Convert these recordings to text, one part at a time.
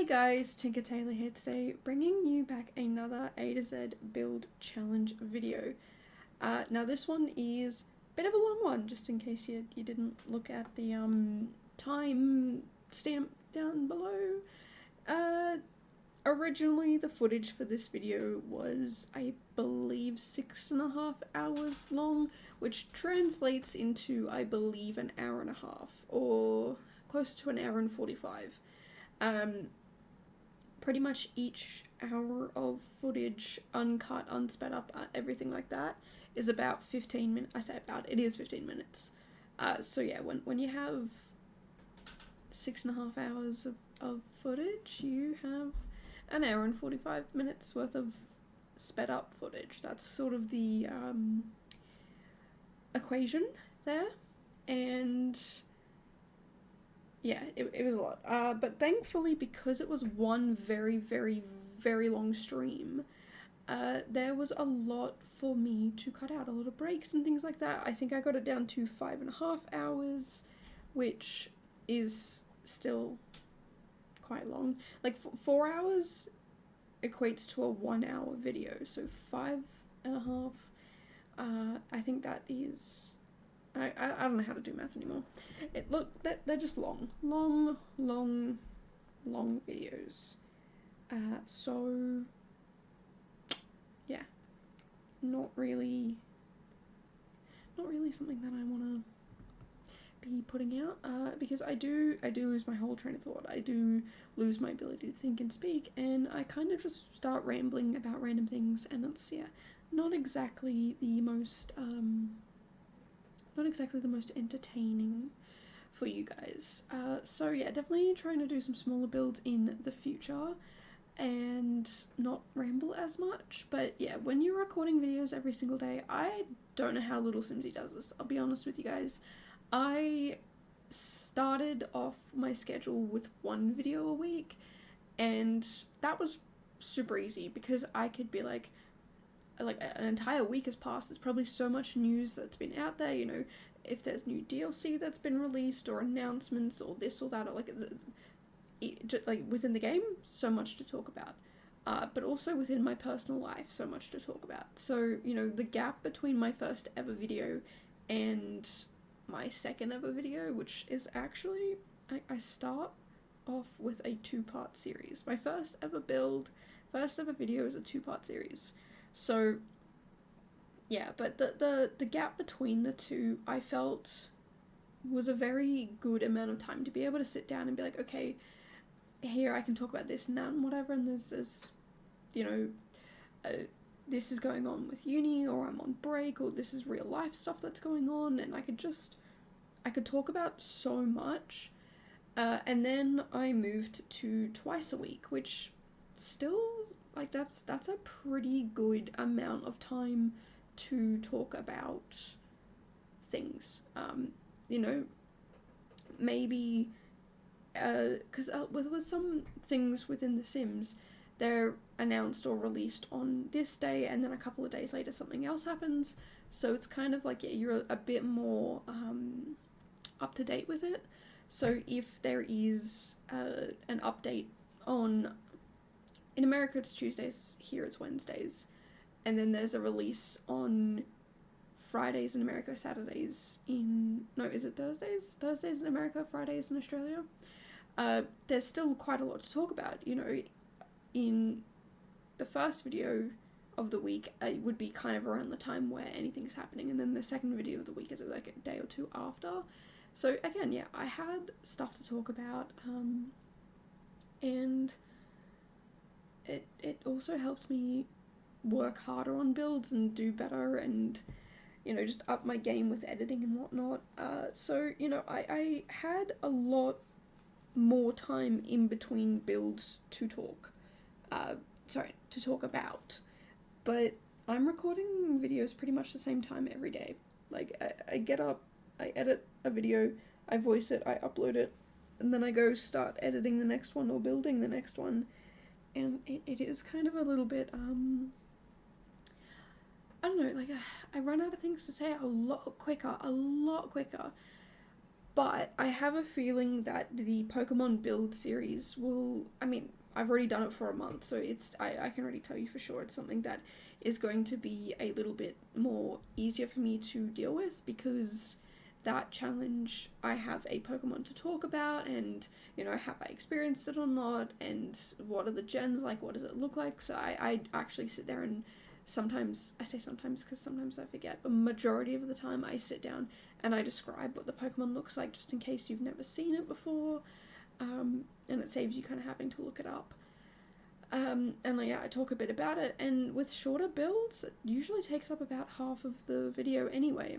Guys, Tinker Taylor here today, bringing you back another A to Z build challenge video. Now this one is a bit of a long one, just in case you didn't look at the time stamp down below. Originally the footage for this video was, I believe, 6.5 hours long, which translates into, I believe, an hour and a half, or close to an hour and 45. Pretty much each hour of footage, uncut, unsped up, everything like that, is about 15 minutes. I say about, it is 15 minutes. So yeah, when you have 6.5 hours of footage, you have an hour and 45 minutes worth of sped up footage. That's sort of the equation there. And yeah, it was a lot. But thankfully, because it was one very, very, very long stream, there was a lot for me to cut out, a lot of breaks and things like that. I think I got it down to 5.5 hours, which is still quite long. Like 4 hours equates to a 1 hour video, so 5.5. I think that is. I don't know how to do math anymore. They're just long videos. So yeah, not really something that I want to be putting out, because I do lose my whole train of thought. I do lose my ability to think and speak, and I kind of just start rambling about random things, and it's not exactly the most entertaining for you guys. So yeah, definitely trying to do some smaller builds in the future and not ramble as much. But yeah, when you're recording videos every single day, I don't know how Little Simsy does this. I'll be honest with you guys. I started off my schedule with one video a week, and that was super easy because I could be like an entire week has passed. There's probably so much news that's been out there, if there's new DLC that's been released or announcements or this or that, or like within the game, so much to talk about. But also within my personal life, so much to talk about. So, the gap between my first ever video and my second ever video, which is actually, I start off with a 2-part series. My first ever video is a 2-part series. So yeah, but the gap between the two, I felt, was a very good amount of time to be able to sit down and be like, okay, here I can talk about this and that and whatever, and there's this is going on with uni, or I'm on break, or this is real life stuff that's going on, and I could talk about so much. And then I moved to twice a week, which still, that's a pretty good amount of time to talk about things. Maybe, because with some things within The Sims, they're announced or released on this day, and then a couple of days later something else happens, so it's kind of like, you're a bit more up to date with it. So if there is an update in America it's Tuesdays, here it's Wednesdays, and then there's a release on Fridays in America, Saturdays is it Thursdays? Thursdays in America, Fridays in Australia. There's still quite a lot to talk about. In the first video of the week, it would be kind of around the time where anything's happening, and then the second video of the week is like a day or two after. So again, yeah, I had stuff to talk about, and it also helped me work harder on builds and do better, and just up my game with editing and whatnot. So I had a lot more time in between builds to talk about, but I'm recording videos pretty much the same time every day. Like, I get up, I edit a video, I voice it, I upload it, and then I go start editing the next one or building the next one. And it is kind of a little bit, I don't know, I run out of things to say a lot quicker. But I have a feeling that the Pokemon Build series will, I mean, I've already done it for a month, so I can already tell you for sure it's something that is going to be a little bit more easier for me to deal with, because that challenge, I have a Pokemon to talk about, and, you know, have I experienced it or not, and what are the gens like, what does it look like. So I actually sit there and sometimes, I say sometimes because sometimes I forget, but majority of the time I sit down and I describe what the Pokemon looks like, just in case you've never seen it before, and it saves you kind of having to look it up. And yeah, I talk a bit about it, and with shorter builds, it usually takes up about half of the video anyway.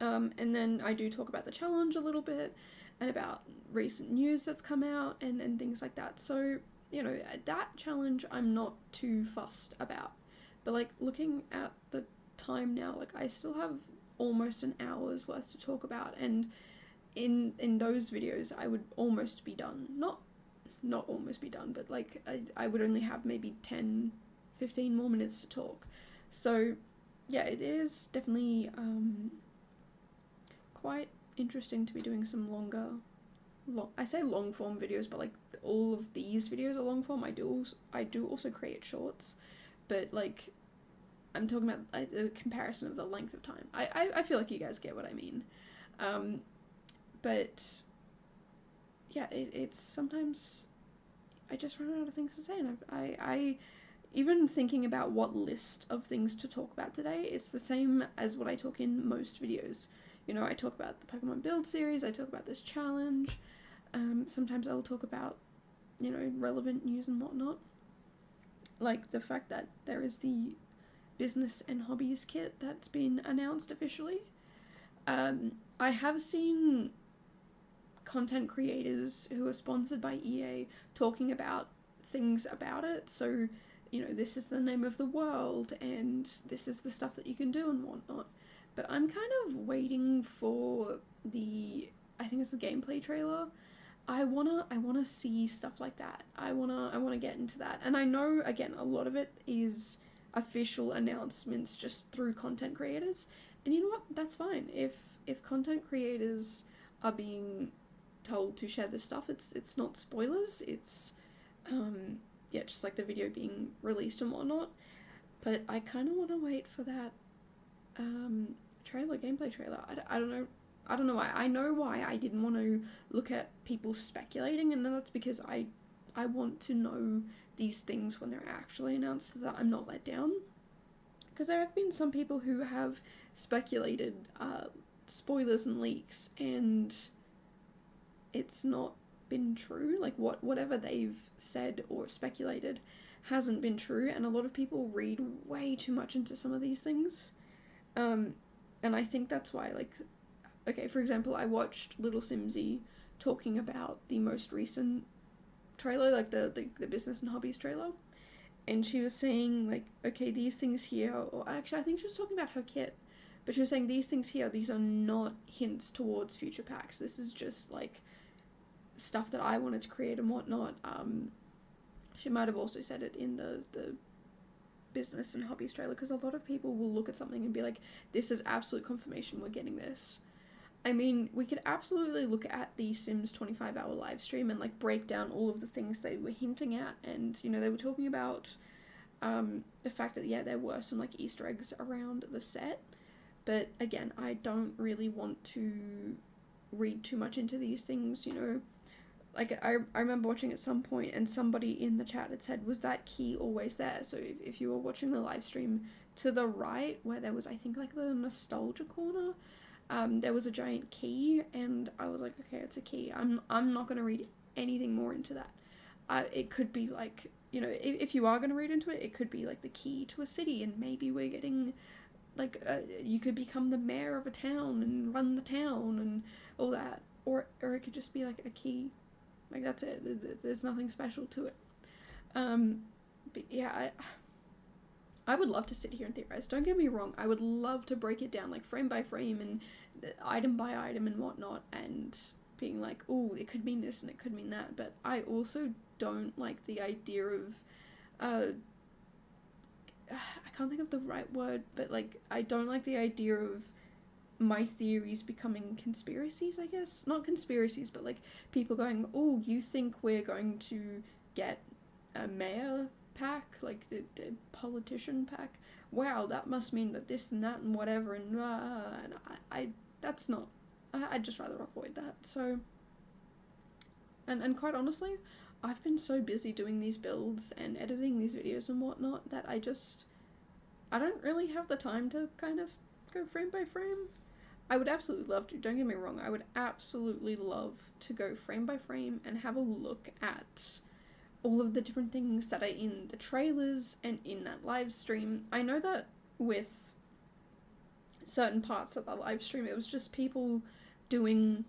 And then I do talk about the challenge a little bit, and about recent news that's come out, and things like that. So, you know, that challenge I'm not too fussed about. But, like, looking at the time now, like, I still have almost an hour's worth to talk about, and in those videos I would almost be done. Not almost be done, but, like, I would only have maybe 10-15 more minutes to talk. So, yeah, it is definitely, quite interesting to be doing some I say long form videos, but like all of these videos are long form. I do also create shorts, but like I'm talking about the comparison of the length of time. I feel like you guys get what I mean. But yeah, it's sometimes I just run out of things to say, and I even thinking about what list of things to talk about today, it's the same as what I talk in most videos. You know, I talk about the Pokemon Build series, I talk about this challenge, sometimes I'll talk about, you know, relevant news and whatnot. Like the fact that there is the business and hobbies kit that's been announced officially. I have seen content creators who are sponsored by EA talking about things about it, so, you know, this is the name of the world, and this is the stuff that you can do and whatnot. But I'm kind of waiting for I think it's the gameplay trailer. I wanna see stuff like that. I wanna get into that. And I know, again, a lot of it is official announcements just through content creators. And you know what? That's fine. If content creators are being told to share this stuff, it's not spoilers. It's yeah, just like the video being released and whatnot. But I kind of want to wait for that gameplay trailer. I don't know why. I know why I didn't want to look at people speculating, and that's because I want to know these things when they're actually announced, so that I'm not let down. Because there have been some people who have speculated spoilers and leaks, and it's not been true. Like whatever they've said or speculated hasn't been true, and a lot of people read way too much into some of these things. And I think that's why, like, okay, for example, I watched Little Simsy talking about the most recent trailer, like the business and hobbies trailer, and she was saying, like, okay, these things here, or actually I think she was talking about her kit, but she was saying these things here, these are not hints towards future packs. This is just, like, stuff that I wanted to create and whatnot. She might have also said it in the business and hobbies trailer, because a lot of people will look at something and be like, this is absolute confirmation we're getting this. I mean, we could absolutely look at the Sims 25-hour live stream and, like, break down all of the things they were hinting at, and, you know, they were talking about the fact that, yeah, there were some, like, Easter eggs around the set, but again, I don't really want to read too much into these things, you know. Like, I remember watching at some point, and somebody in the chat had said, was that key always there? So if you were watching the live stream, to the right, where there was, I think, like, the nostalgia corner, there was a giant key, and I was like, okay, it's a key. I'm not going to read anything more into that. It could be, like, you know, if you are going to read into it, it could be, like, the key to a city, and maybe we're getting, like, you could become the mayor of a town and run the town and all that. Or it could just be, like, a key. Like, that's it. There's nothing special to it. But yeah, I would love to sit here and theorize. Don't get me wrong. I would love to break it down, like, frame by frame and item by item and whatnot, and being like, oh, it could mean this and it could mean that. But I also don't like the idea of, I can't think of the right word, but, like, I don't like the idea of my theories becoming conspiracies, I guess. Not conspiracies, but like people going, oh, you think we're going to get a mayor pack, like the politician pack? Wow, that must mean that this and that and whatever, and I that's not, I'd just rather avoid that. So, and quite honestly, I've been so busy doing these builds and editing these videos and whatnot that I don't really have the time to kind of go frame by frame. I would absolutely love to, don't get me wrong, I would absolutely love to go frame by frame and have a look at all of the different things that are in the trailers and in that live stream. I know that with certain parts of the live stream, it was just people doing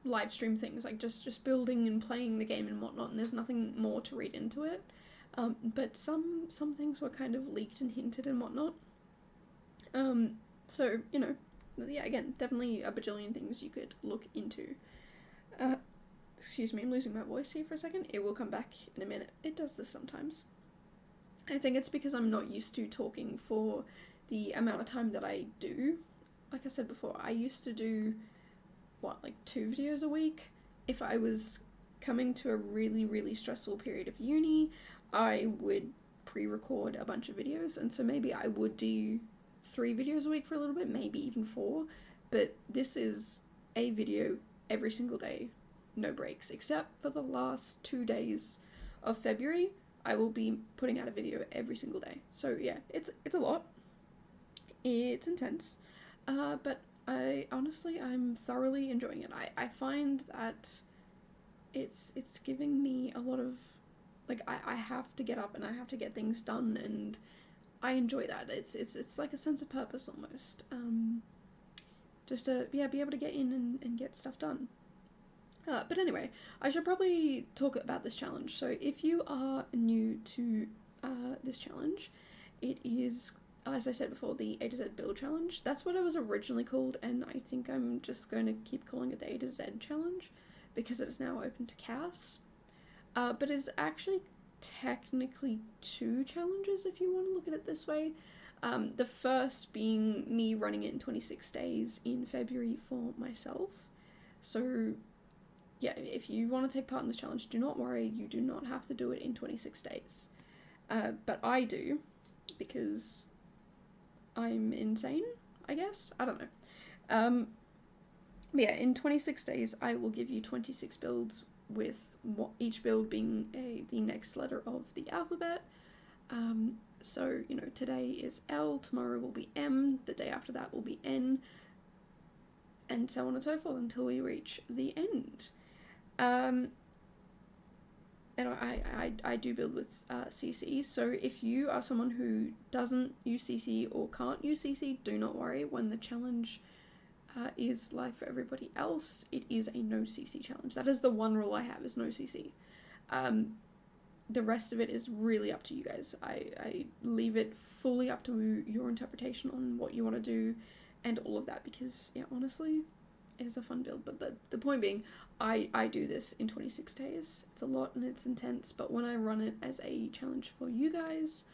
live stream things, like just building and playing the game and whatnot, and there's nothing more to read into it. But some things were kind of leaked and hinted and whatnot. So, you know, yeah, again, definitely a bajillion things you could look into. Excuse me, I'm losing my voice here for a second. It will come back in a minute. It does this sometimes. I think it's because I'm not used to talking for the amount of time that I do. Like I said before, I used to do, like 2 videos a week? If I was coming to a really, really stressful period of uni, I would pre-record a bunch of videos, and so maybe I would do 3 videos a week for a little bit, maybe even 4, but this is a video every single day, no breaks, except for the last 2 days of February. I will be putting out a video every single day. So yeah, it's a lot. It's intense, but I'm thoroughly enjoying it. I find that it's giving me a lot of, like, I have to get up and I have to get things done, and I enjoy that. It's like a sense of purpose almost. Just to be able to get in and get stuff done. But anyway, I should probably talk about this challenge. So if you are new to this challenge, it is, as I said before, the A to Z build challenge. That's what it was originally called, and I think I'm just going to keep calling it the A to Z challenge because it is now open to CAS. But it's actually technically 2 challenges if you want to look at it this way. The first being me running it in 26 days in February for myself. So yeah, if you want to take part in this challenge, do not worry, you do not have to do it in 26 days. But I do, because I'm insane, I guess? I don't know. But yeah, in 26 days, I will give you 26 builds, with each build being the next letter of the alphabet. So, you know, today is L, tomorrow will be M, the day after that will be N, and so on and so forth until we reach the end. And I do build with CC, so if you are someone who doesn't use CC or can't use CC, do not worry. When the challenge is live for everybody else, it is a no CC challenge. That is the one rule I have, is no CC. The rest of it is really up to you guys. I leave it fully up to your interpretation on what you want to do and all of that, because, yeah, honestly, it is a fun build. But the point being, I do this in 26 days. It's a lot and it's intense, but when I run it as a challenge for you guys,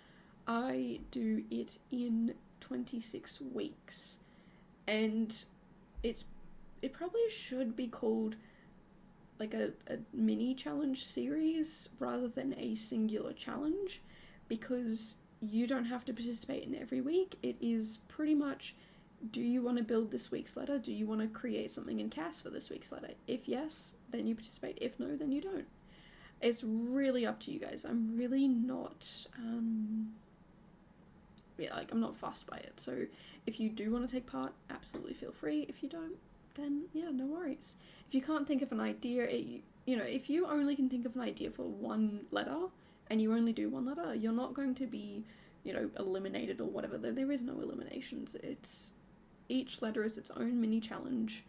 I do it in 26 weeks. And it probably should be called like a mini challenge series rather than a singular challenge, because you don't have to participate in every week. It is pretty much, do you want to build this week's letter? Do you want to create something in CAS for this week's letter? If yes, then you participate. If no, then you don't. It's really up to you guys. I'm really not, I'm not fussed by it. So if you do want to take part, absolutely feel free. If you don't, then yeah, no worries. If you can't think of an idea, if you only can think of an idea for one letter and you only do one letter, you're not going to be, eliminated or whatever. There is no eliminations. Each letter is its own mini challenge,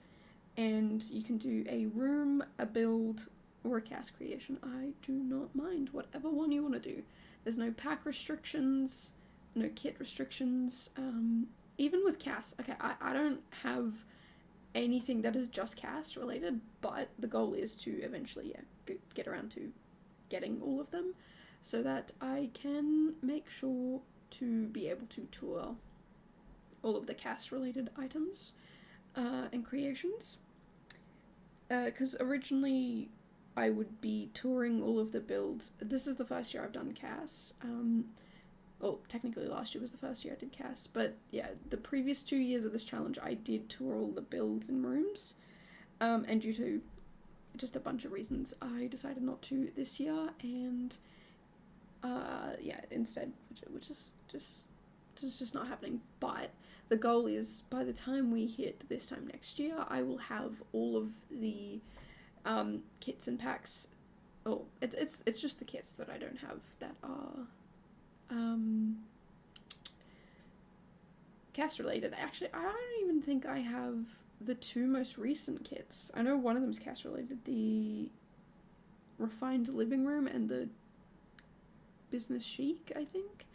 and you can do a room, a build, or a CAS creation. I do not mind whatever one you want to do. There's no pack restrictions, no kit restrictions. Even with CAS, okay, I don't have anything that is just CAS related, but the goal is to eventually, get around to getting all of them, so that I can make sure to be able to tour all of the CAS related items. and creations. Because originally I would be touring all of the builds. This is the first year I've done CAS. Well, technically last year was the first year I did CAS, but yeah, the previous 2 years of this challenge I did tour all the builds and rooms, and due to just a bunch of reasons I decided not to this year, and yeah, instead, which is just not happening. But the goal is, by the time we hit this time next year, I will have all of the kits and packs. Oh, it's just the kits that I don't have that are CAS related. Actually, I don't even think I have the 2 most recent kits. I know one of them's CAS related, the Refined Living Room and the Business Chic, I think.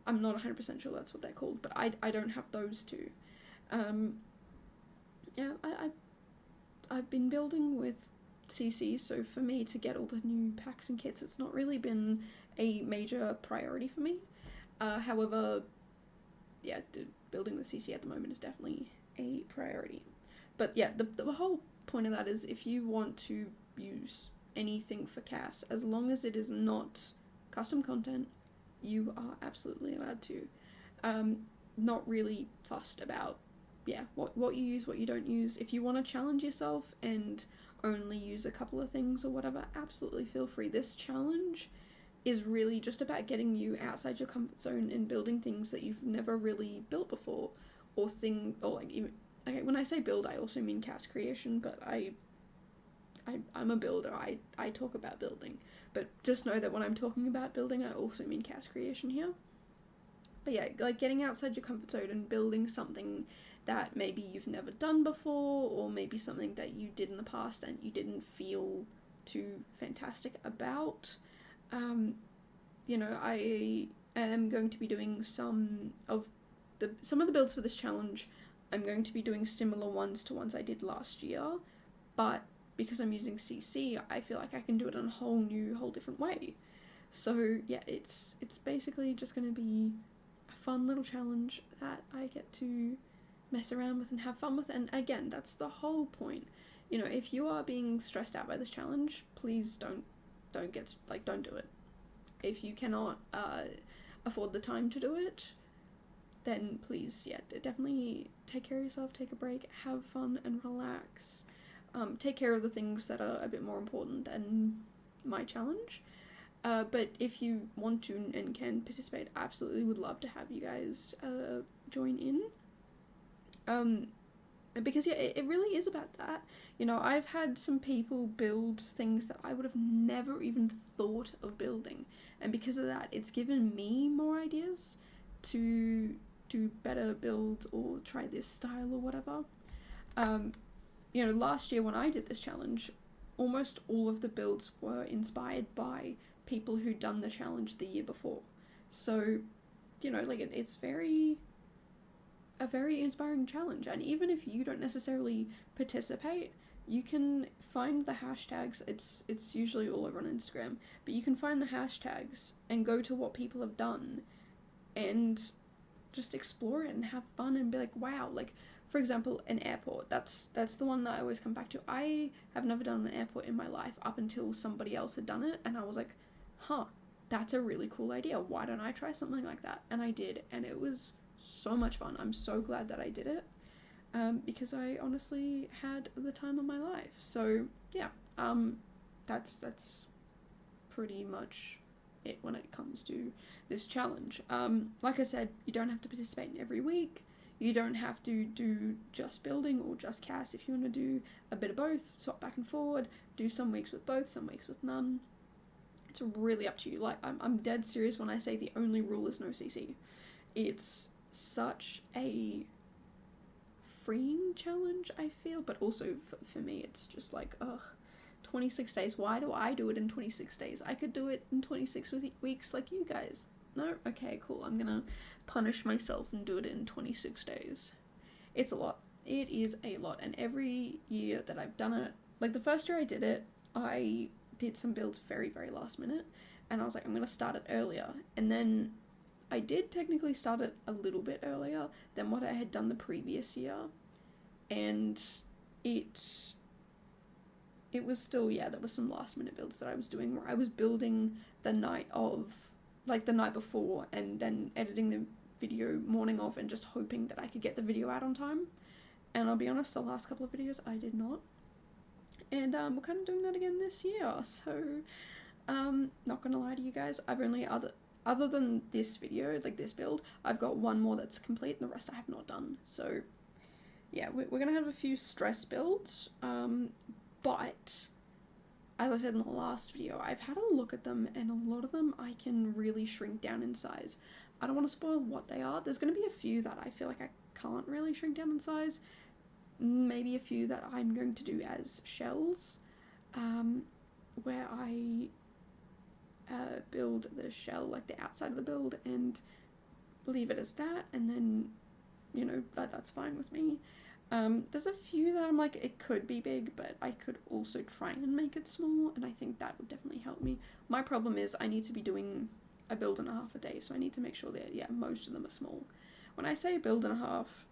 I'm not 100% sure that's what they're called, but I don't have those 2. Yeah, I've been building with CC, so for me to get all the new packs and kits, it's not really been a major priority for me. However, yeah, building with CC at the moment is definitely a priority. But yeah, the whole point of that is, if you want to use anything for CAS, as long as it is not custom content, you are absolutely allowed to. Not really fussed about, yeah, what you use, what you don't use. If you want to challenge yourself and only use a couple of things or whatever, absolutely feel free. This challenge is really just about getting you outside your comfort zone and building things that you've never really built before, or like even, okay, when I say build, I also mean CAS creation, but I'm a builder. I talk about building, but just know that when I'm talking about building, I also mean CAS creation here. But yeah, like getting outside your comfort zone and building something that maybe you've never done before, or maybe something that you did in the past and you didn't feel too fantastic about. You know, I am going to be doing some of the builds for this challenge. I'm going to be doing similar ones to ones I did last year, but because I'm using CC, I feel like I can do it in a whole different way. So yeah, it's basically just going to be a fun little challenge that I get to mess around with and have fun with. And again, that's the whole point. You know, if you are being stressed out by this challenge, please don't do it. If you cannot afford the time to do it, then please, yeah, definitely take care of yourself, take a break, have fun and relax. Take care of the things that are a bit more important than my challenge. But if you want to and can participate, absolutely would love to have you guys join in. Because yeah, it really is about that. You know, I've had some people build things that I would have never even thought of building, and because of that, it's given me more ideas to do better builds or try this style or whatever. You know, last year when I did this challenge, almost all of the builds were inspired by people who'd done the challenge the year before. So, you know, like it's a very inspiring challenge, and even if you don't necessarily participate, you can find the hashtags. It's usually all over on Instagram, but you can find the hashtags and go to what people have done and just explore it and have fun and be like, wow, like for example, an airport. That's the one that I always come back to. I have never done an airport in my life up until somebody else had done it, and I was like, huh, that's a really cool idea. Why don't I try something like that? And I did, and it was so much fun. I'm so glad that I did it, because I honestly had the time of my life. So yeah, that's pretty much it when it comes to this challenge. Like I said, you don't have to participate in every week. You don't have to do just building or just CAS. If you want to do a bit of both, swap back and forward, do some weeks with both, some weeks with none. It's really up to you. Like, I'm dead serious when I say the only rule is no CC. It's such a freeing challenge, I feel, but also for me, it's just like, 26 days. Why do I do it in 26 days? I could do it in 26 weeks like you guys. No? Okay, cool. I'm gonna punish myself and do it in 26 days. It's a lot. It is a lot. And every year that I've done it, like the first year I did it, I did some builds very, very last minute. And I was like, I'm gonna start it earlier. And then I did technically start it a little bit earlier than what I had done the previous year. and it was still, yeah, there was some last minute builds that I was doing where I was building the night before and then editing the video morning of and just hoping that I could get the video out on time. And I'll be honest, the last couple of videos I did not. And we're kind of doing that again this year. So, not gonna lie to you guys, I've only, other than this video, like this build, I've got one more that's complete and the rest I have not done. So, yeah, we're gonna have a few stress builds. But, as I said in the last video, I've had a look at them and a lot of them I can really shrink down in size. I don't want to spoil what they are. There's going to be a few that I feel like I can't really shrink down in size. Maybe a few that I'm going to do as shells, where I build the shell, like the outside of the build, and leave it as that, and then, you know, that's fine with me. There's a few that I'm like, it could be big, but I could also try and make it small, and I think that would definitely help me. My problem is I need to be doing a build and a half a day, so I need to make sure that, yeah, most of them are small. When I say build and a half,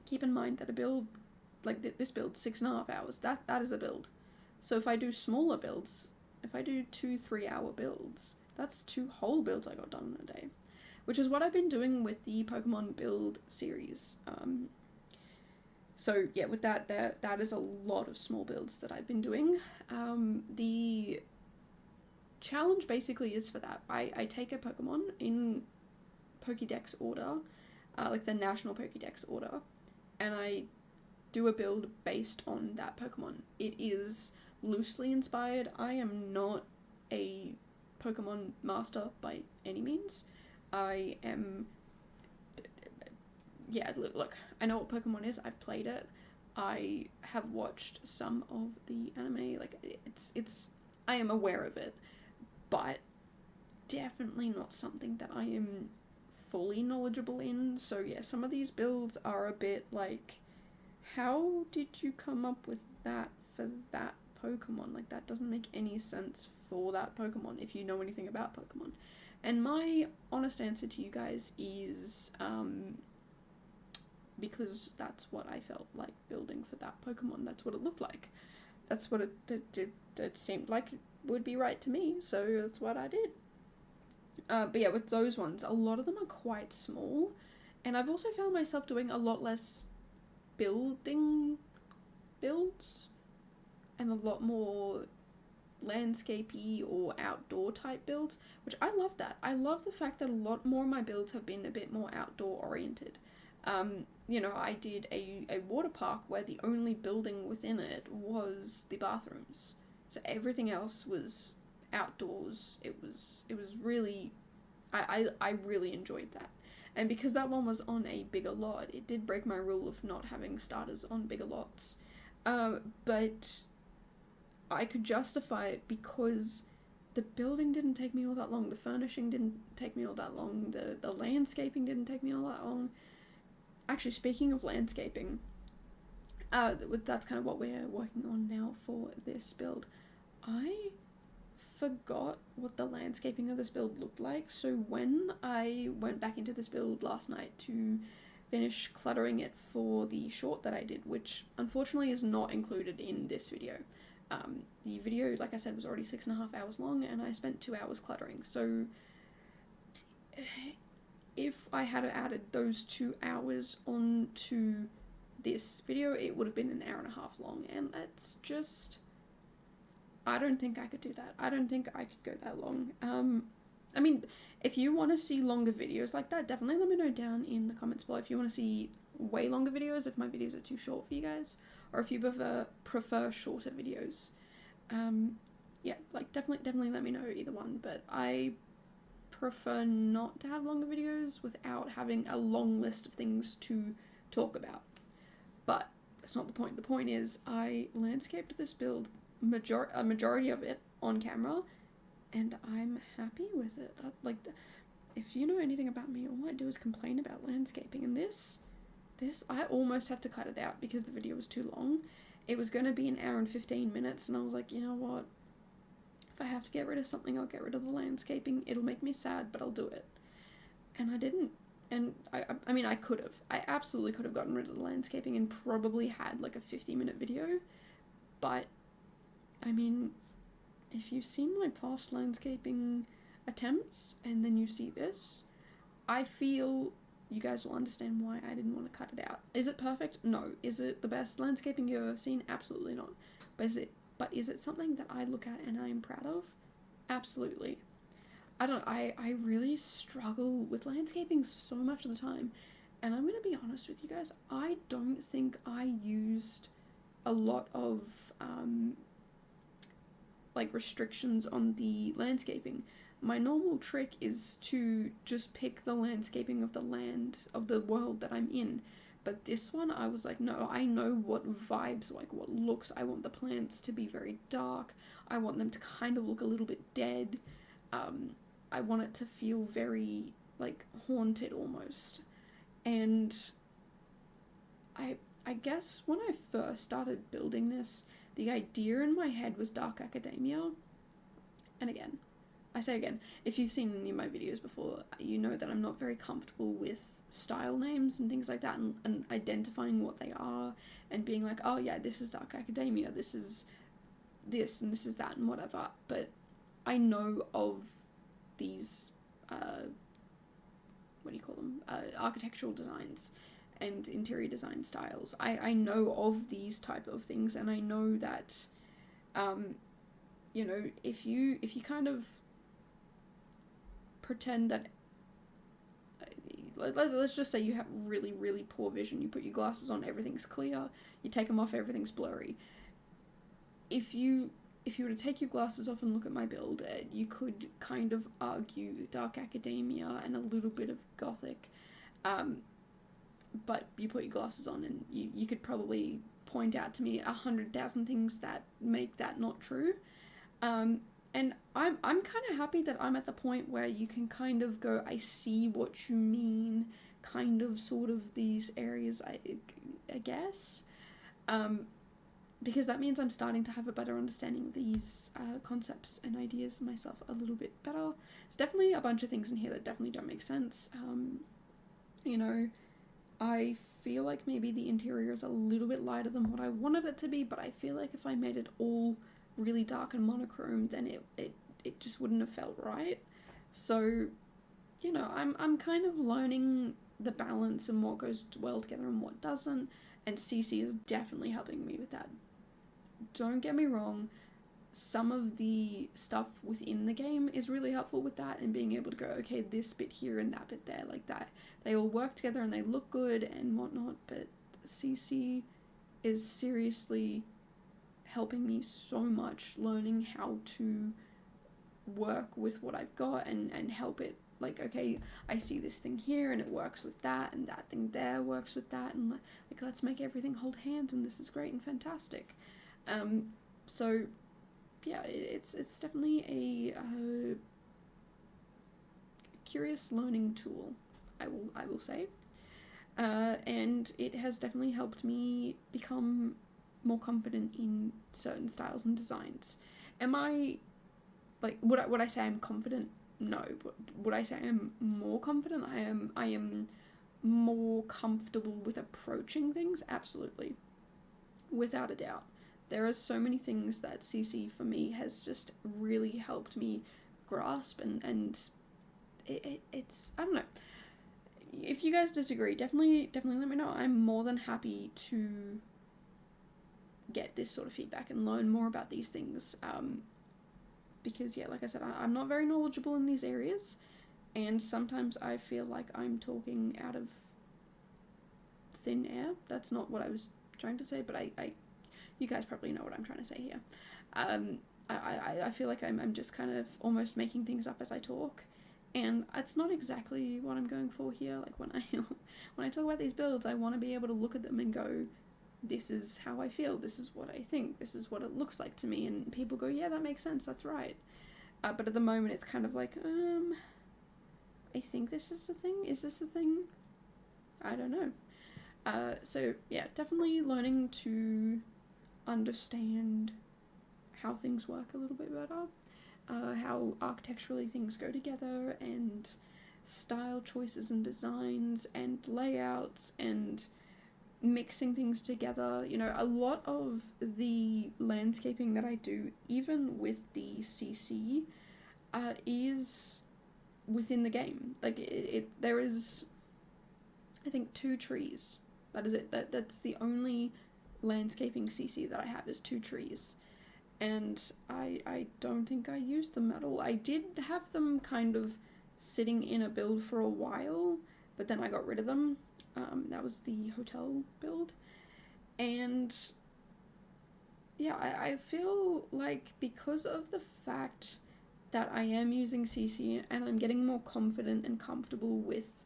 keep in mind that a build, like this build, 6.5 hours, that is a build. So if I do smaller builds, if I do 2-3 hour builds, that's 2 whole builds I got done in a day, which is what I've been doing with the Pokemon build series. So yeah, with that is a lot of small builds that I've been doing. The challenge basically is for that. I take a Pokemon in Pokédex order, like the national Pokédex order, and I do a build based on that Pokemon. It is loosely inspired. I am not a Pokemon master by any means. I am... Yeah, look, I know what Pokemon is. I've played it. I have watched some of the anime. Like, it's I am aware of it, but definitely not something that I am fully knowledgeable in. So yeah, some of these builds are a bit like, how did you come up with that for that Pokemon? Like, that doesn't make any sense for that Pokemon if you know anything about Pokemon. And my honest answer to you guys is, because that's what I felt like building for that Pokemon. That's what it looked like. That's what it seemed like it would be right to me, so that's what I did. But yeah, with those ones, a lot of them are quite small, and I've also found myself doing a lot less building builds, and a lot more landscapey or outdoor type builds, which I love that. I love the fact that a lot more of my builds have been a bit more outdoor oriented. You know, I did a water park where the only building within it was the bathrooms. So everything else was outdoors. It was really, I really enjoyed that. And because that one was on a bigger lot, it did break my rule of not having starters on bigger lots. But I could justify it because the building didn't take me all that long, the furnishing didn't take me all that long, the landscaping didn't take me all that long. Actually, speaking of landscaping, that's kind of what we're working on now for this build. I forgot what the landscaping of this build looked like, so when I went back into this build last night to finish cluttering it for the short that I did, which unfortunately is not included in this video. The video, like I said, was already 6.5 hours long, and I spent 2 hours cluttering, so if I had added those 2 hours onto this video, it would have been an hour and a half long, and that's just... I don't think I could do that. I don't think I could go that long. I mean, if you want to see longer videos like that, definitely let me know down in the comments below if you want to see way longer videos, if my videos are too short for you guys, or if you prefer shorter videos. Yeah, like definitely let me know either one, but I prefer not to have longer videos without having a long list of things to talk about. But that's not the point. The point is I landscaped this build, a majority of it on camera, and I'm happy with it. If you know anything about me, all I do is complain about landscaping, and this I almost had to cut it out because the video was too long. It was going to be 1 hour and 15 minutes, and I was like, you know what? If I have to get rid of something, I'll get rid of the landscaping. It'll make me sad, but I'll do it. And I didn't. And I mean, I absolutely could have gotten rid of the landscaping and probably had like a 50-minute video, but I mean, if you've seen my past landscaping attempts and then you see this, I feel you guys will understand why I didn't want to cut it out. Is it perfect? No. Is it the best landscaping you've ever seen? Absolutely not. But is it something that I look at and I am proud of? Absolutely. I really struggle with landscaping so much of the time. And I'm going to be honest with you guys, I don't think I used a lot of like restrictions on the landscaping. My normal trick is to just pick the landscaping of the land, of the world that I'm in. But this one, I was like, no, I know what vibes, like what looks. I want the plants to be very dark. I want them to kind of look a little bit dead. I want it to feel very, like, haunted almost. And I guess when I first started building this, the idea in my head was Dark Academia. And again, I say again, if you've seen any of my videos before, you know that I'm not very comfortable with style names and things like that, and identifying what they are and being like, oh yeah, this is Dark Academia, this is this and this is that and whatever. But I know of these, what do you call them, architectural designs and interior design styles. I know of these type of things, and I know that, you know, if you kind of pretend that, let's just say you have really, really poor vision, you put your glasses on, everything's clear, you take them off, everything's blurry. If you were to take your glasses off and look at my build, you could kind of argue Dark Academia and a little bit of Gothic, but you put your glasses on and you could probably point out to me 100,000 things that make that not true. And I'm kind of happy that I'm at the point where you can kind of go, I see what you mean, kind of, sort of, these areas, I guess. Because that means I'm starting to have a better understanding of these concepts and ideas myself a little bit better. There's definitely a bunch of things in here that definitely don't make sense. You know, I feel like maybe the interior is a little bit lighter than what I wanted it to be, but I feel like if I made it all really dark and monochrome, then it just wouldn't have felt right. So, you know, I'm kind of learning the balance and what goes well together and what doesn't, and CC is definitely helping me with that. Don't get me wrong, some of the stuff within the game is really helpful with that, and being able to go, okay, this bit here and that bit there, like that, they all work together and they look good and whatnot. But CC is seriously helping me so much, learning how to work with what I've got and help it, like, okay, I see this thing here and it works with that, and that thing there works with that, and like, let's make everything hold hands, and this is great and fantastic. So yeah, it's definitely a curious learning tool, I will say, and it has definitely helped me become more confident in certain styles and designs. Am I, like, would I say I'm confident? No. But would I say I'm more confident? I am more comfortable with approaching things? Absolutely. Without a doubt. There are so many things that CC for me has just really helped me grasp, and it's, I don't know. If you guys disagree, definitely let me know. I'm more than happy to get this sort of feedback and learn more about these things, because yeah, like I said, I'm not very knowledgeable in these areas, and sometimes I feel like I'm talking out of thin air. That's not what I was trying to say, but I you guys probably know what I'm trying to say here. I feel like I'm just kind of almost making things up as I talk, and it's not exactly what I'm going for here. Like, when I talk about these builds, I want to be able to look at them and go, this is how I feel, this is what I think, this is what it looks like to me, and people go, yeah, that makes sense, that's right. But at the moment, it's kind of like, I think this is the thing, is this the thing? I don't know. So yeah, definitely learning to understand how things work a little bit better, how architecturally things go together, and style choices and designs and layouts and mixing things together. You know, a lot of the landscaping that I do, even with the CC, is within the game. Like there is, I think, 2 trees. That is it. That's the only landscaping CC that I have is 2 trees. And I don't think I used them at all. I did have them kind of sitting in a build for a while, but then I got rid of them. That was the hotel build. And yeah, I feel like because of the fact that I am using CC and I'm getting more confident and comfortable with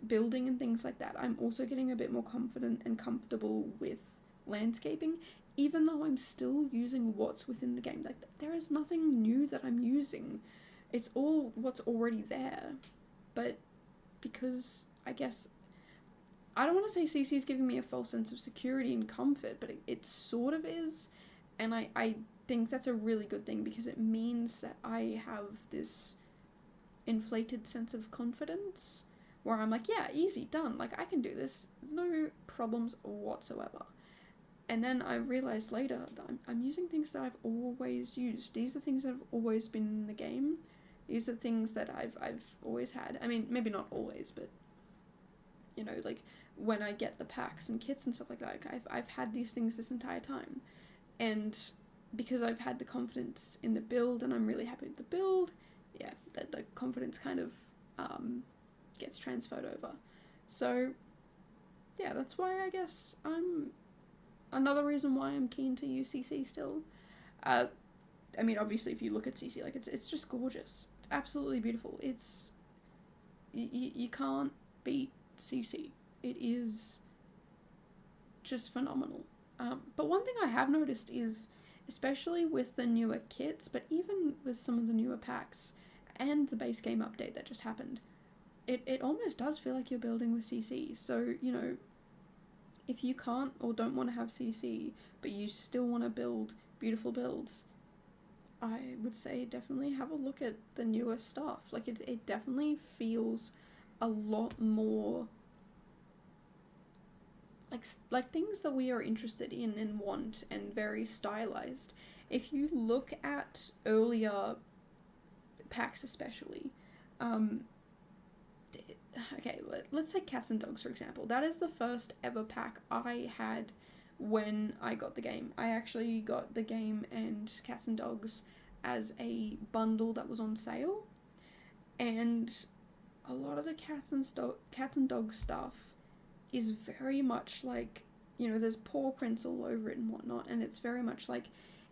building and things like that, I'm also getting a bit more confident and comfortable with landscaping, even though I'm still using what's within the game. Like, there is nothing new that I'm using. It's all what's already there. But because, I guess, I don't want to say CC is giving me a false sense of security and comfort, but it sort of is. And I think that's a really good thing, because it means that I have this inflated sense of confidence where I'm like, yeah, easy, done. Like, I can do this. No problems whatsoever. And then I realized later that I'm using things that I've always used. These are things that have always been in the game. These are things that I've always had. I mean, maybe not always, but, you know, like, when I get the packs and kits and stuff like that, like, I've had these things this entire time. And because I've had the confidence in the build and I'm really happy with the build, yeah, that the confidence kind of gets transferred over. So, yeah, that's why I guess another reason why I'm keen to use CC still. I mean, obviously, if you look at CC, like, it's just gorgeous. It's absolutely beautiful. It's, you can't beat CC. It is just phenomenal. But one thing I have noticed is, especially with the newer kits, but even with some of the newer packs and the base game update that just happened, it almost does feel like you're building with CC. So, you know, if you can't or don't want to have CC, but you still want to build beautiful builds, I would say definitely have a look at the newer stuff. Like, it definitely feels a lot more like things that we are interested in and want, and very stylized. If you look at earlier packs especially, okay, let's say Cats and Dogs, for example. That is the first ever pack I had when I got the game. I actually got the game and Cats and Dogs as a bundle that was on sale. And a lot of the Cats and Dogs stuff is very much like, you know, there's paw prints all over it and whatnot, and it's very much like,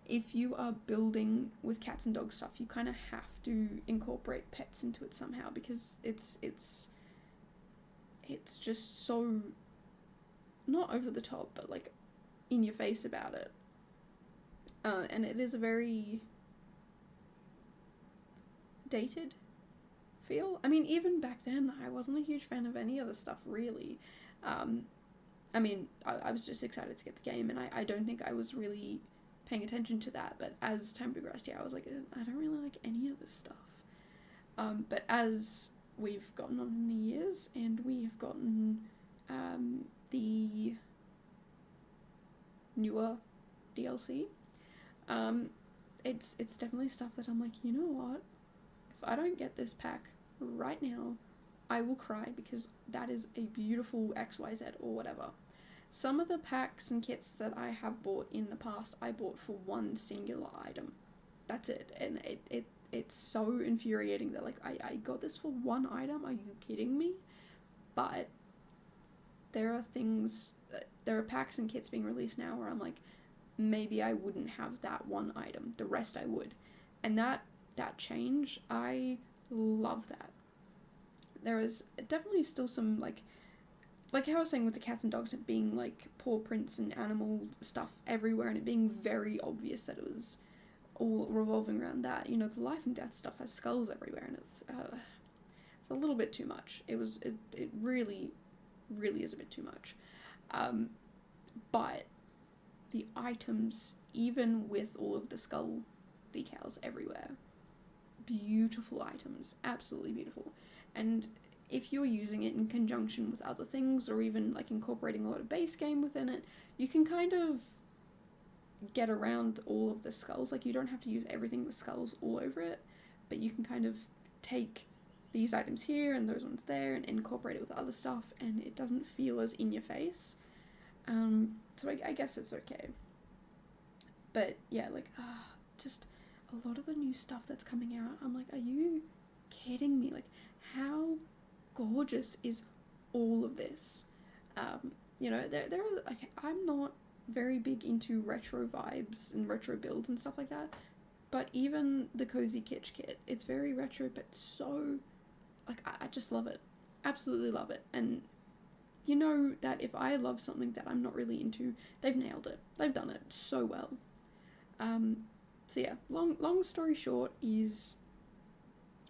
if you are building with Cats and Dogs stuff, you kind of have to incorporate pets into it somehow, because it's just so, not over the top, but like in your face about it. And it is a very dated feel. I mean, even back then, I wasn't a huge fan of any other stuff, really. I mean, I was just excited to get the game, and I don't think I was really paying attention to that, but as time progressed, yeah, I was like, I don't really like any of this stuff. But as we've gotten on in the years, and we have gotten the newer DLC, it's definitely stuff that I'm like, you know what, if I don't get this pack right now, I will cry, because that is a beautiful XYZ or whatever. Some of the packs and kits that I have bought in the past, I bought for one singular item. That's it. And it's so infuriating that, like, I got this for one item? Are you kidding me? But there are packs and kits being released now where I'm like, maybe I wouldn't have that one item. The rest I would. And that change, I love that. There is definitely still some, like how I was saying with the Cats and Dogs, it being like paw prints and animal stuff everywhere, and it being very obvious that it was all revolving around that. You know, the life and death stuff has skulls everywhere, and it's a little bit too much. It really, really is a bit too much. But the items, even with all of the skull decals everywhere, beautiful items, absolutely beautiful. And if you're using it in conjunction with other things, or even like incorporating a lot of base game within it, you can kind of get around all of the skulls. Like, you don't have to use everything with skulls all over it, but you can kind of take these items here and those ones there and incorporate it with other stuff, and it doesn't feel as in your face. So I guess it's okay. But yeah, like, just a lot of the new stuff that's coming out, I'm like, are you kidding me? Like, how gorgeous is all of this? You know, there are, like, I'm not very big into retro vibes and retro builds and stuff like that, but even the Cozy Kitsch kit, it's very retro, but so, like, I just love it. Absolutely love it. And you know that if I love something that I'm not really into, they've nailed it. They've done it so well. So yeah, long story short is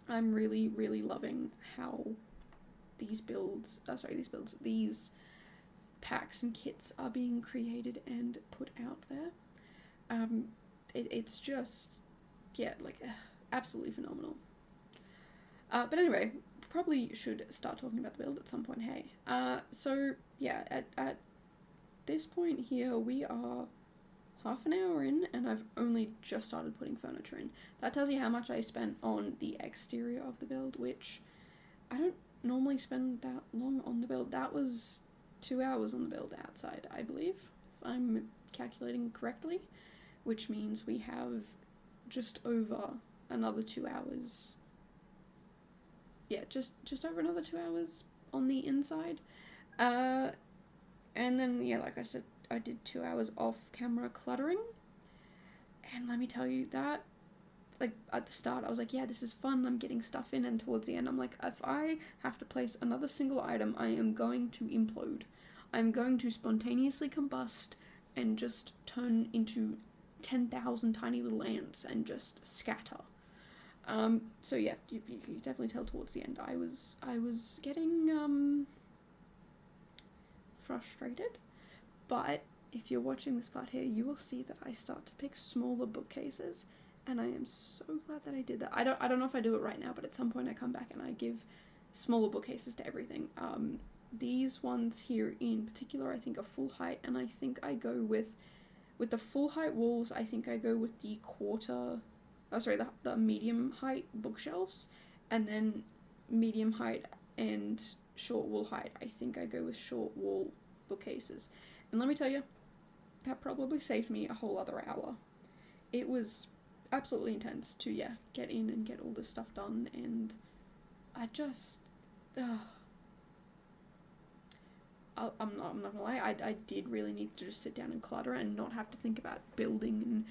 I'm really, really loving how these packs and kits are being created and put out there. It's just, yeah, like, absolutely phenomenal. But anyway, probably should start talking about the build at some point, hey. So yeah, at this point here, we are half an hour in, and I've only just started putting furniture in. That tells you how much I spent on the exterior of the build, which I don't normally spend that long on the build. That was 2 hours on the build outside, I believe, if I'm calculating correctly, which means we have just over another 2 hours. Yeah, just over another 2 hours on the inside. And then, yeah, like I said, I did 2 hours off camera cluttering, and let me tell you that, like, at the start I was like, yeah, this is fun, I'm getting stuff in, and towards the end I'm like, if I have to place another single item, I am going to implode. I'm going to spontaneously combust and just turn into 10,000 tiny little ants and just scatter. So yeah, you definitely tell towards the end I was getting frustrated. But if you're watching this part here, you will see that I start to pick smaller bookcases, and I am so glad that I did that. I don't know if I do it right now, but at some point I come back and I give smaller bookcases to everything. These ones here in particular, I think are full height, and I think I go with the full height walls, I think I go with the the medium height bookshelves, and then medium height and short wall height, I think I go with short wall bookcases. And let me tell you, that probably saved me a whole other hour. It was absolutely intense to, yeah, get in and get all this stuff done, and I just, I'm not gonna lie, I did really need to just sit down and clutter and not have to think about building and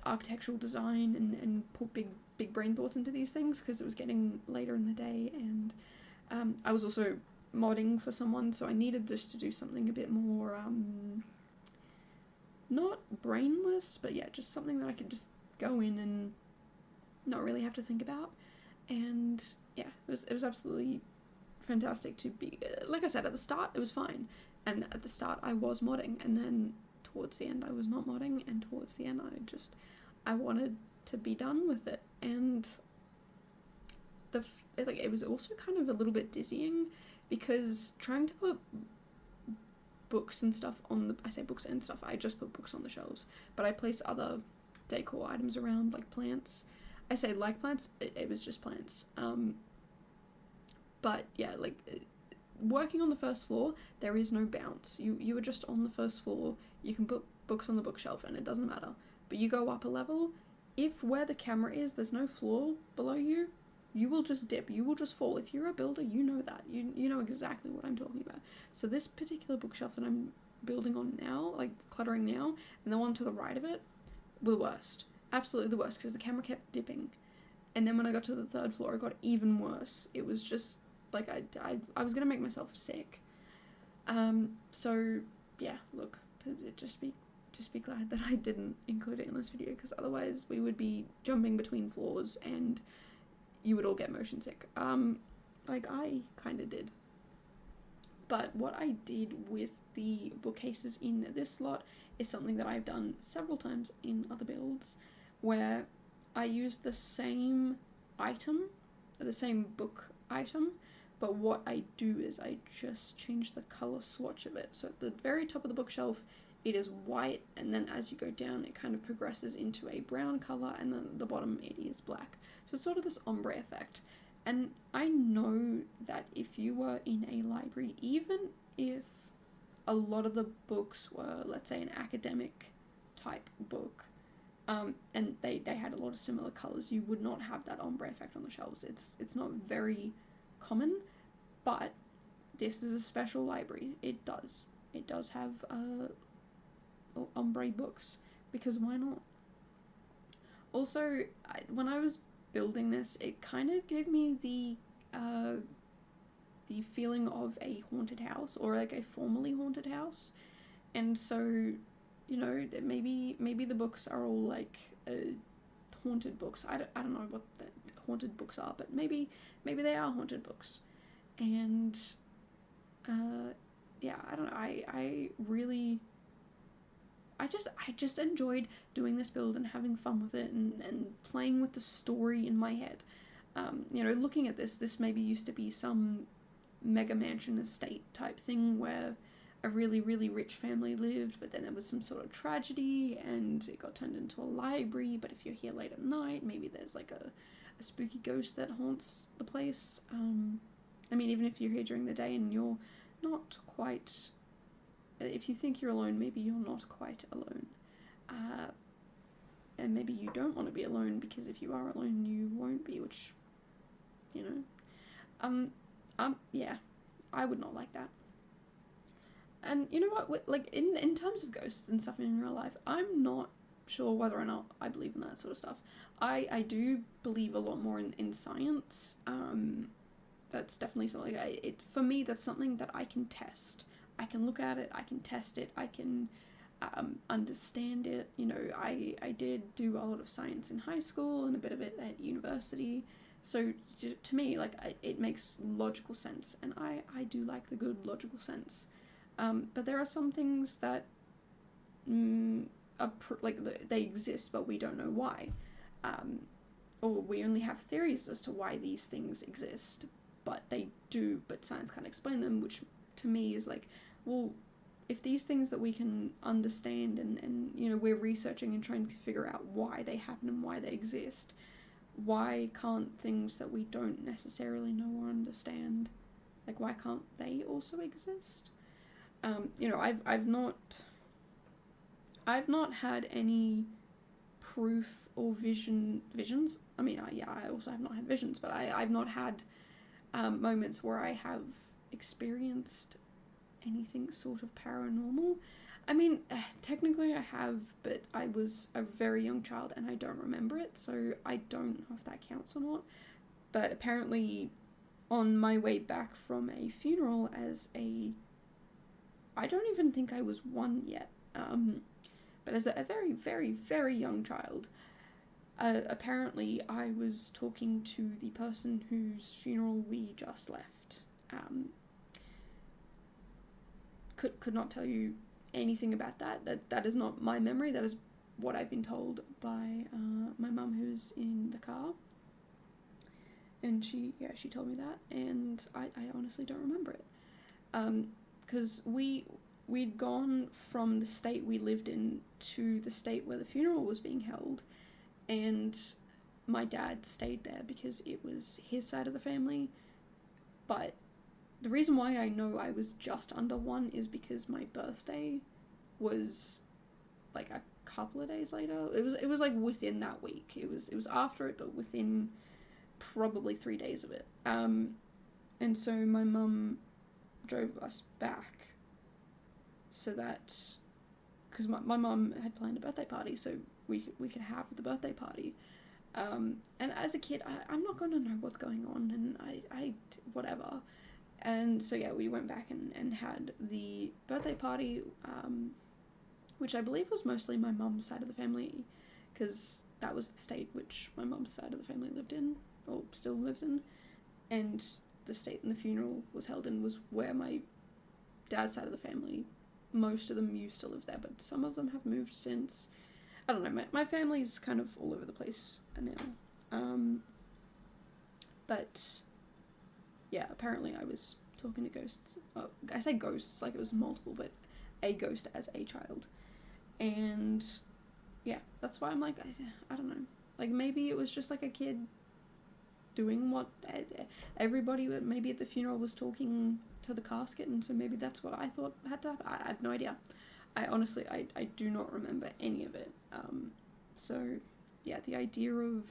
architectural design and put big brain thoughts into these things, because it was getting later in the day, and I was also modding for someone, so I needed just to do something a bit more, not brainless, but yeah, just something that I could just go in and not really have to think about. And yeah, it was absolutely fantastic to be, like I said, at the start it was fine, and at the start I was modding, and then towards the end I was not modding, and towards the end I wanted to be done with it. And it was also kind of a little bit dizzying, because trying to put books and stuff I say books and stuff, I just put books on the shelves, but I place other decor items around, like plants. I say like plants, it was just plants. But yeah, like, working on the first floor, there is no bounce. You are just on the first floor, you can put books on the bookshelf and it doesn't matter. But you go up a level, if where the camera is, there's no floor below you, you will just dip, you will just fall. If you're a builder, you know that. You know exactly what I'm talking about. So this particular bookshelf that I'm building on now, like cluttering now, and the one to the right of it, were the worst. Absolutely the worst, because the camera kept dipping. And then when I got to the third floor, it got even worse. It was just, like, I was gonna make myself sick. So, yeah, look, just be glad that I didn't include it in this video, because otherwise we would be jumping between floors and you would all get motion sick. Like I kind of did. But what I did with the bookcases in this slot is something that I've done several times in other builds, where I use the same item, the same book item, but what I do is I just change the color swatch of it. So at the very top of the bookshelf, it is white, and then as you go down, it kind of progresses into a brown color, and then at the bottom, it is black. So it's sort of this ombre effect. And I know that if you were in a library, even if a lot of the books were, let's say, an academic type book, and they had a lot of similar colors, you would not have that ombre effect on the shelves. It's not very common, but this is a special library. It does have ombre books, because why not? Also, when I was building this, it kind of gave me the feeling of a haunted house, or like a formerly haunted house. And so, you know, maybe the books are all like haunted books. I don't know what the haunted books are, but maybe they are haunted books. And yeah, I don't know, I just enjoyed doing this build and having fun with it, and playing with the story in my head. You know, looking at this maybe used to be some mega mansion estate type thing where a really, really rich family lived, but then there was some sort of tragedy and it got turned into a library. But if you're here late at night, maybe there's like a spooky ghost that haunts the place. I mean, even if you're here during the day and you're not quite... If you think you're alone, maybe you're not quite alone. And maybe you don't want to be alone, because if you are alone, you won't be, which, you know. Yeah, I would not like that. And you know what, like, in terms of ghosts and stuff in real life, I'm not sure whether or not I believe in that sort of stuff. I do believe a lot more in science. That's definitely something, for me, that's something that I can test. I can look at it, I can test it, I can understand it. You know, I did do a lot of science in high school and a bit of it at university. So to me, like, it makes logical sense, and I do like the good logical sense. But there are some things that they exist, but we don't know why. Or we only have theories as to why these things exist, but they do, but science can't explain them, which to me is like, well, if these things that we can understand and you know, we're researching and trying to figure out why they happen and why they exist, why can't things that we don't necessarily know or understand, like, why can't they also exist? You know, I've not had any proof or visions. I mean, I also have not had visions, but I've not had moments where I have experienced anything sort of paranormal. I mean, technically I have, but I was a very young child and I don't remember it, so I don't know if that counts or not. But apparently, on my way back from a funeral I don't even think I was 1 yet, but as a very, very, very young child, apparently I was talking to the person whose funeral we just left. Could not tell you anything about that. That is not my memory. That is what I've been told by my mum, who's in the car. And she told me that, and I honestly don't remember it. Because we'd gone from the state we lived in to the state where the funeral was being held, and my dad stayed there because it was his side of the family. But the reason why I know I was just under 1 is because my birthday was like a couple of days later. It was like within that week. It was after it, but within probably 3 days of it. And so my mum drove us back so that, because my mum had planned a birthday party, so we could have the birthday party. And as a kid, I'm not going to know what's going on, and I whatever. And so yeah, we went back and had the birthday party, which I believe was mostly my mum's side of the family, because that was the state which my mum's side of the family lived in, or still lives in, and the state and the funeral was held in was where my dad's side of the family, most of them used to live there, but some of them have moved since. I don't know, my family's kind of all over the place now. But yeah, apparently I was talking to ghosts. Oh, I say ghosts like it was multiple, but a ghost as a child. And yeah, that's why I'm like, I don't know. Like, maybe it was just like a kid doing what everybody maybe at the funeral was talking to the casket, and so maybe that's what I thought had to happen. I have no idea. I honestly, I do not remember any of it. So yeah, the idea of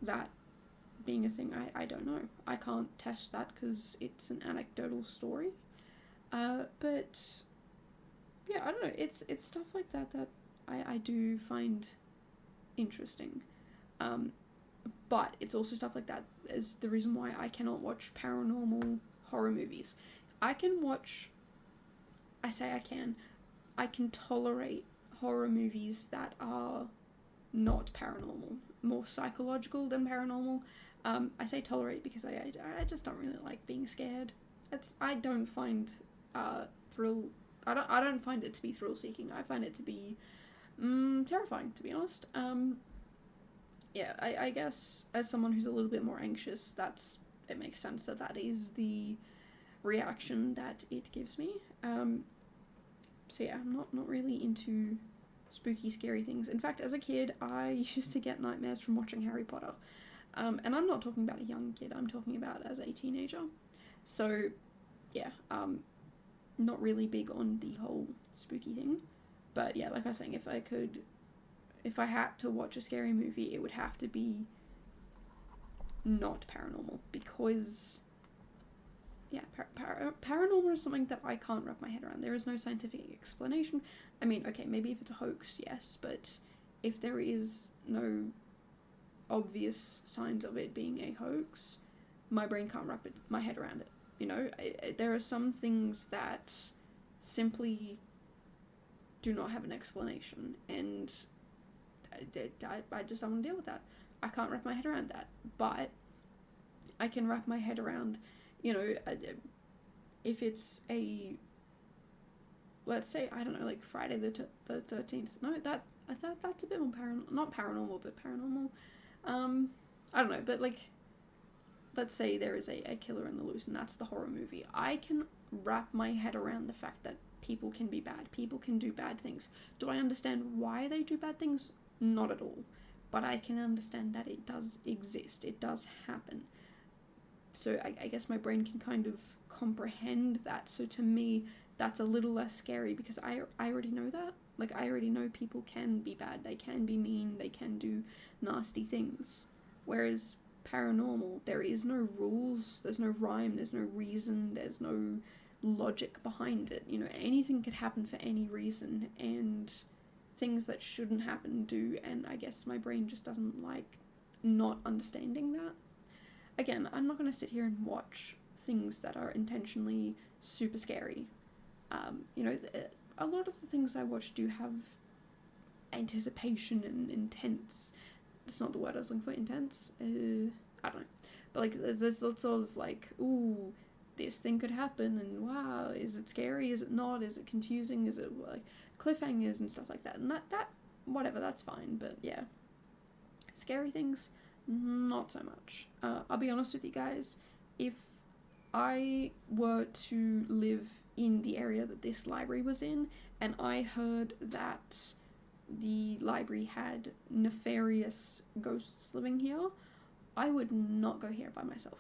that being a thing, I don't know. I can't test that because it's an anecdotal story. But yeah, I don't know. It's stuff like that that I do find interesting. But it's also stuff like that is the reason why I cannot watch paranormal horror movies. I can watch, I say I can tolerate horror movies that are not paranormal, more psychological than paranormal. I say tolerate because I just don't really like being scared. I don't find thrill. I don't find it to be thrill seeking. I find it to be terrifying, to be honest. Yeah, I guess as someone who's a little bit more anxious, it makes sense that is the reaction that it gives me. So yeah, I'm not really into spooky, scary things. In fact, as a kid, I used to get nightmares from watching Harry Potter. And I'm not talking about a young kid, I'm talking about as a teenager. So yeah, not really big on the whole spooky thing. But yeah, like I was saying, if I had to watch a scary movie, it would have to be not paranormal, because yeah, paranormal is something that I can't wrap my head around. There is no scientific explanation. I mean, okay, maybe if it's a hoax, yes, but if there is no obvious signs of it being a hoax, my brain can't wrap my head around it. You know, there are some things that simply do not have an explanation, and I just don't want to deal with that. I can't wrap my head around that, but I can wrap my head around, you know, if it's let's say, I don't know, like Friday the 13th. No, that's a bit more not paranormal, but paranormal. I don't know, but like, let's say there is a killer in the loose, and that's the horror movie. I can wrap my head around the fact that people can be bad. People can do bad things. Do I understand why they do bad things? Not at all. But I can understand that it does exist. It does happen. So I guess my brain can kind of comprehend that. So to me, that's a little less scary because I already know that. Like, I already know people can be bad. They can be mean. They can do nasty things. Whereas paranormal, there is no rules. There's no rhyme. There's no reason. There's no logic behind it. You know, anything could happen for any reason, and things that shouldn't happen do, and I guess my brain just doesn't like not understanding that. Again, I'm not going to sit here and watch things that are intentionally super scary. You know, a lot of the things I watch do have anticipation and intense. It's not the word I was looking for, intense. I don't know. But like, there's lots of like, ooh, this thing could happen, and wow, is it scary, is it not, is it confusing, is it like cliffhangers and stuff like that, and that whatever, that's fine. But yeah, scary things, not so much. I'll be honest with you guys, if I were to live in the area that this library was in, and I heard that the library had nefarious ghosts living here, I would not go here by myself.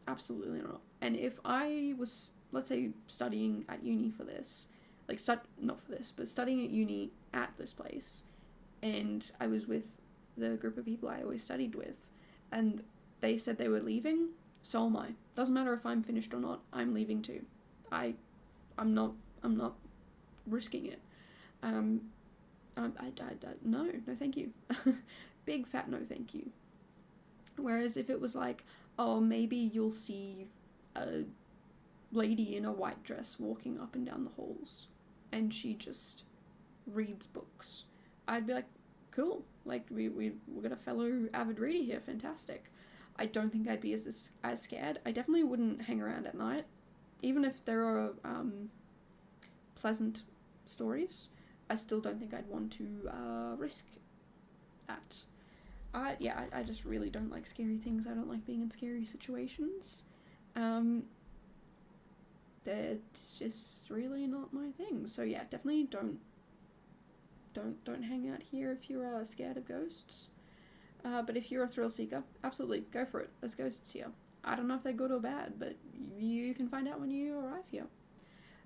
Absolutely not. And if I was, let's say, studying at uni for this, like, not for this, but studying at uni at this place, and I was with the group of people I always studied with, and they said they were leaving, so am I. Doesn't matter if I'm finished or not, I'm leaving too. I'm not risking it. No, thank you. Big fat no thank you. Whereas if it was like, oh, maybe you'll see a lady in a white dress walking up and down the halls, and she just reads books, I'd be like, cool, like, we got a fellow avid reader here, fantastic. I don't think I'd be as scared. I definitely wouldn't hang around at night, even if there are pleasant stories. I still don't think I'd want to risk that. I just really don't like scary things. I don't like being in scary situations. That's just really not my thing. So yeah, definitely don't hang out here if you're scared of ghosts. But if you're a thrill seeker, absolutely go for it. There's ghosts here. I don't know if they're good or bad, but you can find out when you arrive here.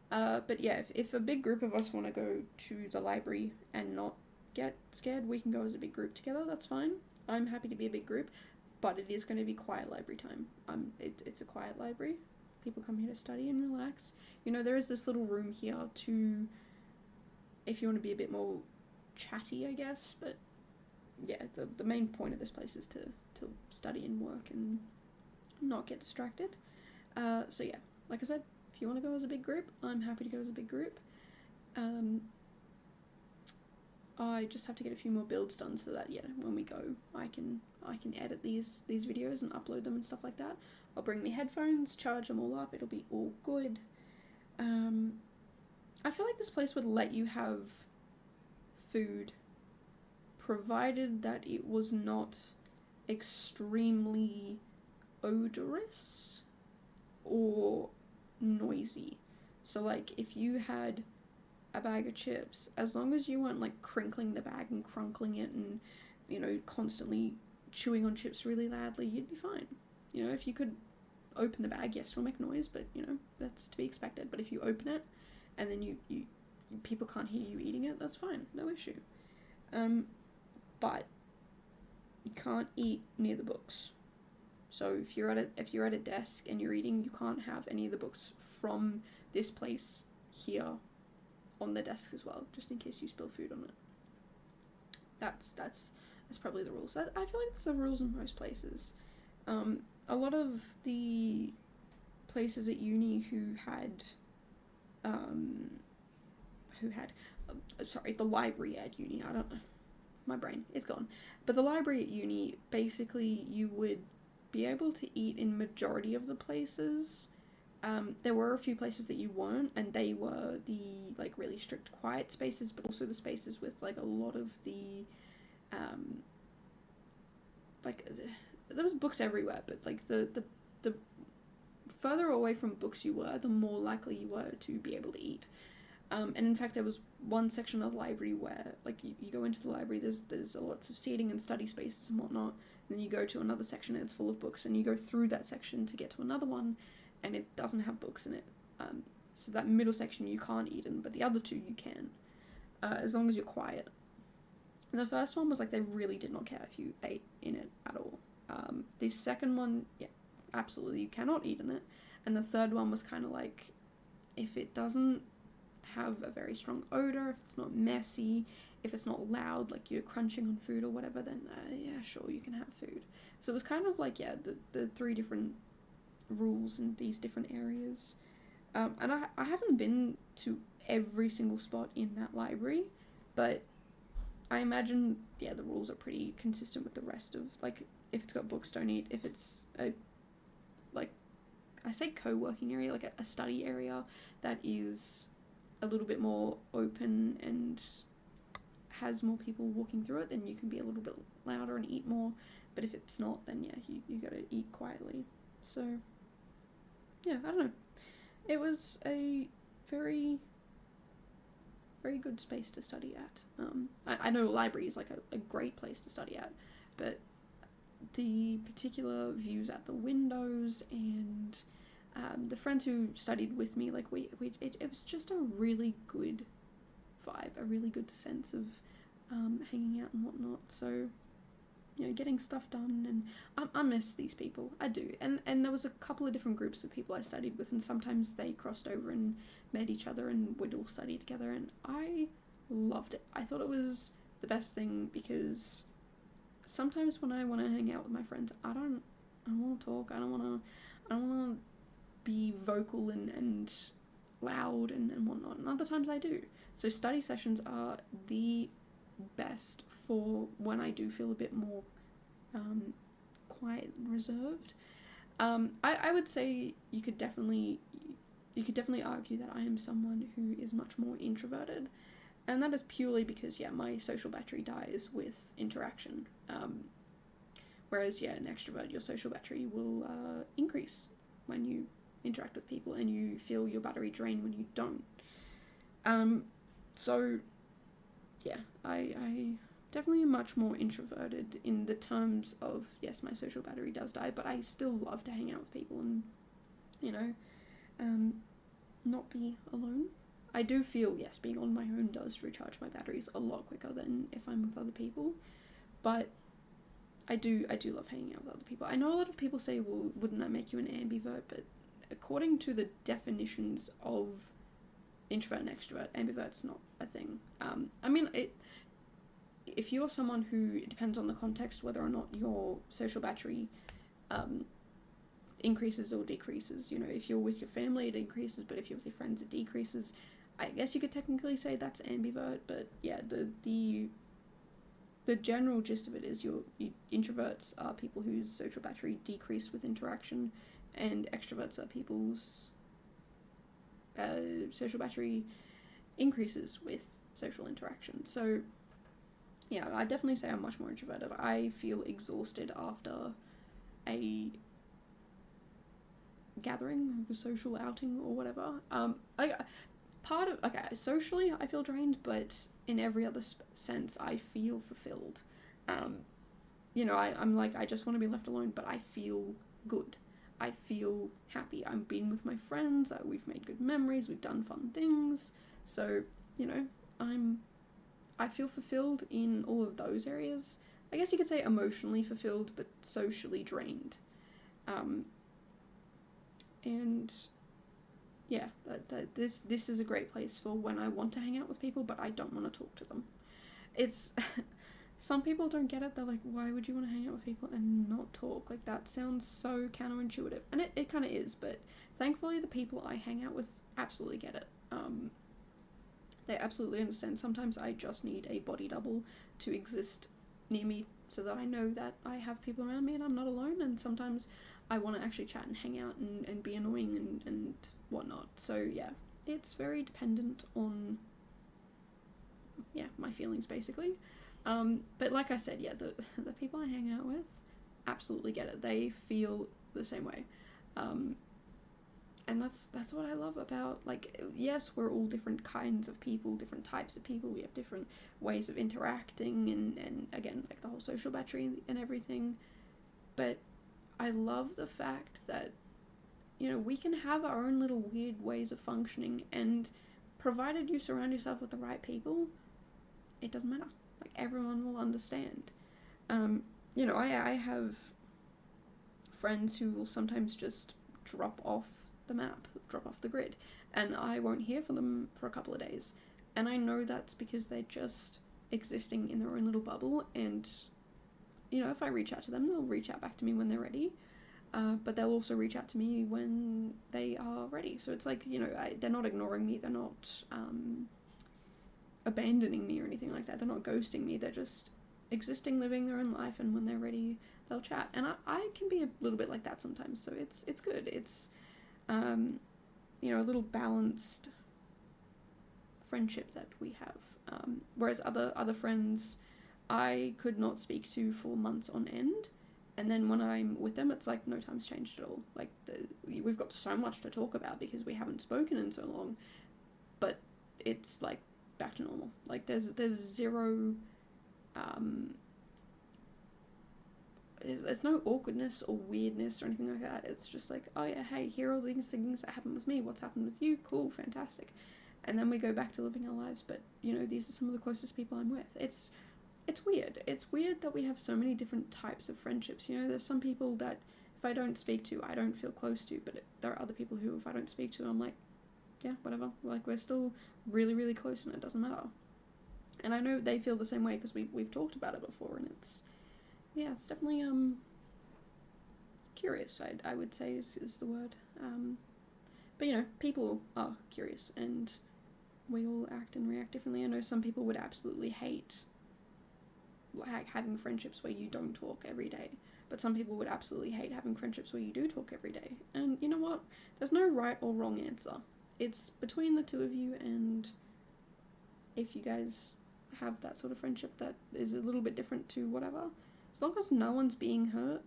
But yeah, if a big group of us want to go to the library and not get scared, we can go as a big group together. That's fine. I'm happy to be a big group, but it is going to be quiet library time. It's a quiet library. People come here to study and relax. You know, there is this little room here to, if you want to be a bit more chatty, I guess. But yeah, the main point of this place is to study and work and not get distracted. So yeah, like I said, if you want to go as a big group, I'm happy to go as a big group. I just have to get a few more builds done so that, yeah, when we go, I can edit these videos and upload them and stuff like that. I'll bring me headphones, charge them all up, it'll be all good. I feel like this place would let you have food, provided that it was not extremely odorous or noisy. So like if you had a bag of chips, as long as you weren't like crinkling the bag and crunkling it and, you know, constantly chewing on chips really loudly, you'd be fine. You know, if you could open the bag, yes, it'll make noise, but you know, that's to be expected. But if you open it and then you people can't hear you eating it, that's fine, no issue. But you can't eat near the books. So if you're at a desk and you're eating, you can't have any of the books from this place here on the desk as well, just in case you spill food on it. That's probably the rules. I feel like that's the rules in most places. A lot of the places at uni who had the library at uni, I don't know, my brain, it's gone. But the library at uni, basically you would be able to eat in majority of the places. There were a few places that you weren't, and they were the like really strict quiet spaces, but also the spaces with like a lot of the there was books everywhere, but like the further away from books you were, the more likely you were to be able to eat. And in fact, there was one section of the library where, like, you go into the library, there's lots of seating and study spaces and whatnot, and then you go to another section and it's full of books, and you go through that section to get to another one, and it doesn't have books in it. So that middle section you can't eat in, but the other two you can, as long as you're quiet. And the first one was like they really did not care if you ate in it at all. The second one, yeah, absolutely, you cannot eat in it. And the third one was kind of like, if it doesn't have a very strong odor, if it's not messy, if it's not loud, like you're crunching on food or whatever, then yeah, sure, you can have food. So it was kind of like, yeah, the three different rules in these different areas. And I haven't been to every single spot in that library, but I imagine, yeah, the rules are pretty consistent with the rest of, like, if it's got books, don't eat. If it's a, like, I say co-working area, like a study area that is a little bit more open and has more people walking through it, then you can be a little bit louder and eat more. But if it's not, then yeah, you gotta eat quietly. So, yeah, I don't know. It was a very, very good space to study at. I know a library is like a great place to study at, but the particular views at the windows and the friends who studied with me, like it was just a really good vibe, a really good sense of hanging out and whatnot. So, you know, getting stuff done, and I miss these people, I do. And there was a couple of different groups of people I studied with, and sometimes they crossed over and met each other and would all study together, and I loved it. I thought it was the best thing, because sometimes when I want to hang out with my friends, I don't want to talk, I don't want to be vocal and loud and whatnot, and other times I do. So study sessions are the best for when I do feel a bit more quiet and reserved. I would say you could definitely argue that I am someone who is much more introverted, and that is purely because, yeah, my social battery dies with interaction. Whereas, yeah, an extrovert, your social battery will increase when you interact with people, and you feel your battery drain when you don't. So, yeah, I definitely am much more introverted in the terms of, yes, my social battery does die, but I still love to hang out with people and, you know, not be alone. I do feel, yes, being on my own does recharge my batteries a lot quicker than if I'm with other people, but I do love hanging out with other people. I know a lot of people say, well, wouldn't that make you an ambivert? But according to the definitions of introvert and extrovert, ambivert's not a thing. I mean, if you're someone who, it depends on the context whether or not your social battery increases or decreases. You know, if you're with your family, it increases, but if you're with your friends, it decreases. I guess you could technically say that's ambivert, but yeah, the general gist of it is you introverts are people whose social battery decrease with interaction, and extroverts are people's social battery increases with social interaction. So yeah, I definitely say I'm much more introverted. I feel exhausted after a gathering, a social outing or whatever. Socially I feel drained, but in every other sense I feel fulfilled. You know, I'm like, I just want to be left alone, but I feel good. I feel happy. I've been with my friends, we've made good memories, we've done fun things. So, you know, I feel fulfilled in all of those areas. I guess you could say emotionally fulfilled, but socially drained. And yeah, this is a great place for when I want to hang out with people, but I don't want to talk to them. It's some people don't get it. They're like, why would you want to hang out with people and not talk? Like, that sounds so counterintuitive, and it kind of is. But thankfully, the people I hang out with absolutely get it. They absolutely understand. Sometimes I just need a body double to exist near me so that I know that I have people around me and I'm not alone. And sometimes I want to actually chat and hang out and be annoying and whatnot. So yeah, it's very dependent on, yeah, my feelings basically. But like I said, yeah, the people I hang out with absolutely get it. They feel the same way. And that's what I love about, like, yes, we're all different kinds of people, different types of people, we have different ways of interacting, and again, like, the whole social battery and everything, but I love the fact that, you know, we can have our own little weird ways of functioning, and provided you surround yourself with the right people, it doesn't matter. Like, everyone will understand. You know, I have friends who will sometimes just drop off the map, drop off the grid, and I won't hear from them for a couple of days. And I know that's because they're just existing in their own little bubble, and, you know, if I reach out to them, they'll reach out back to me when they're ready. But they'll also reach out to me when they are ready. So it's like, you know, they're not ignoring me, they're not abandoning me or anything like that, they're not ghosting me, they're just existing, living their own life, and when they're ready, they'll chat. And I can be a little bit like that sometimes, so it's good. It's, you know, a little balanced friendship that we have. Whereas other friends I could not speak to for months on end, and then when I'm with them, it's like no time's changed at all. Like, we've got so much to talk about because we haven't spoken in so long, but it's like back to normal. Like, there's zero, there's no awkwardness or weirdness or anything like that. It's just like, oh yeah, hey, here are all these things that happened with me, what's happened with you, cool, fantastic. And then we go back to living our lives, but, you know, these are some of the closest people I'm with. It's weird. It's weird that we have so many different types of friendships. You know, there's some people that if I don't speak to, I don't feel close to, but there are other people who, if I don't speak to, I'm like, yeah, whatever. Like, we're still really, really close and it doesn't matter. And I know they feel the same way because we've talked about it before, and it's definitely, curious, I would say is the word. But, you know, people are curious, and we all act and react differently. I know some people would absolutely hate, like, having friendships where you don't talk every day, but some people would absolutely hate having friendships where you do talk every day. And you know what? There's no right or wrong answer. It's between the two of you, and if you guys have that sort of friendship that is a little bit different to whatever, As long as no one's being hurt,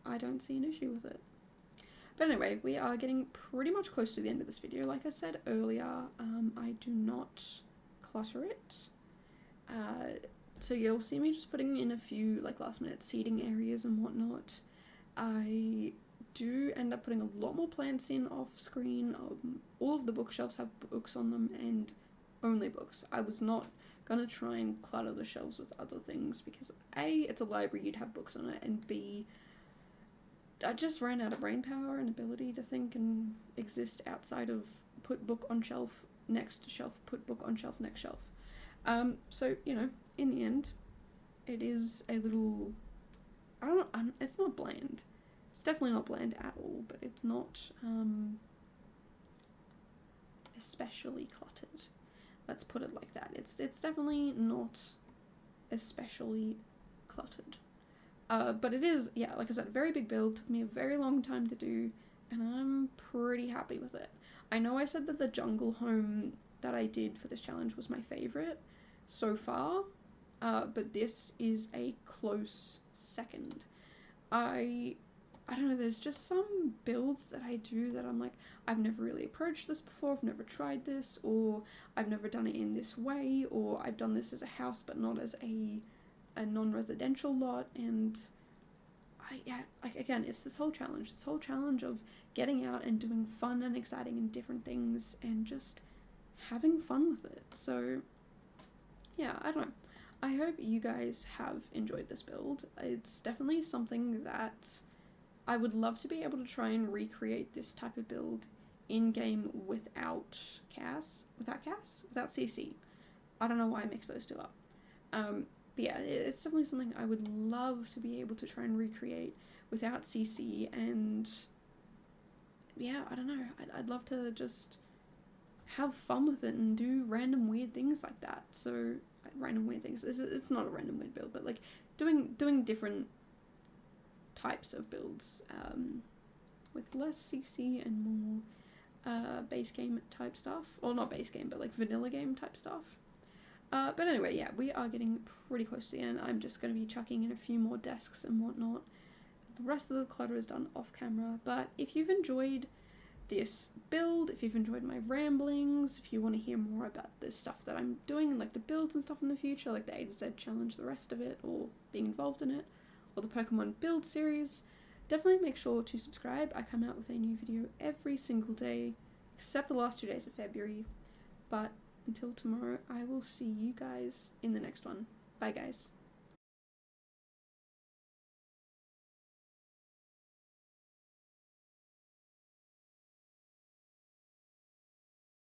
I don't see an issue with it. But anyway, we are getting pretty much close to the end of this video. Like I said earlier, I do not clutter it. So you'll see me just putting in a few like last minute seating areas and whatnot. I do end up putting a lot more plants in off screen. All of the bookshelves have books on them and only books. I was not gonna try and clutter the shelves with other things because A, it's a library, you'd have books on it, and B, I just ran out of brain power and ability to think and exist outside of put book on shelf, next shelf, put book on shelf, next shelf. So, you know, in the end, it is a little, it's not bland. It's definitely not bland at all, but it's not, especially cluttered. Let's put it like that. It's definitely not especially cluttered. But it is, yeah, like I said, a very big build. Took me a very long time to do, and I'm pretty happy with it. I know I said that the jungle home that I did for this challenge was my favourite so far, but this is a close second. I don't know, there's just some builds that I do that I'm like, I've never really approached this before, I've never tried this, or I've never done it in this way, or I've done this as a house but not as a non-residential lot, and again, it's this whole challenge of getting out and doing fun and exciting and different things and just having fun with it. So yeah, I don't know. I hope you guys have enjoyed this build. It's definitely something that I would love to be able to try and recreate this type of build in-game without CC. I don't know why I mixed those two up. But yeah, it's definitely something I would love to be able to try and recreate without CC, and yeah, I don't know, I'd love to just have fun with it and do random weird things like that. So, random weird things, it's not a random weird build, but like doing different types of builds with less CC and more base game type stuff, or not base game, but like vanilla game type stuff. But anyway, yeah, we are getting pretty close to the end. I'm just going to be chucking in a few more desks and whatnot. The rest of the clutter is done off camera, but if you've enjoyed this build, if you've enjoyed my ramblings, if you want to hear more about the stuff that I'm doing and like the builds and stuff in the future, like the A to Z challenge, the rest of it, or being involved in it, or the Pokemon build series, definitely make sure to subscribe. I come out with a new video every single day, except the last 2 days of February, but until tomorrow, I will see you guys in the next one. Bye, guys.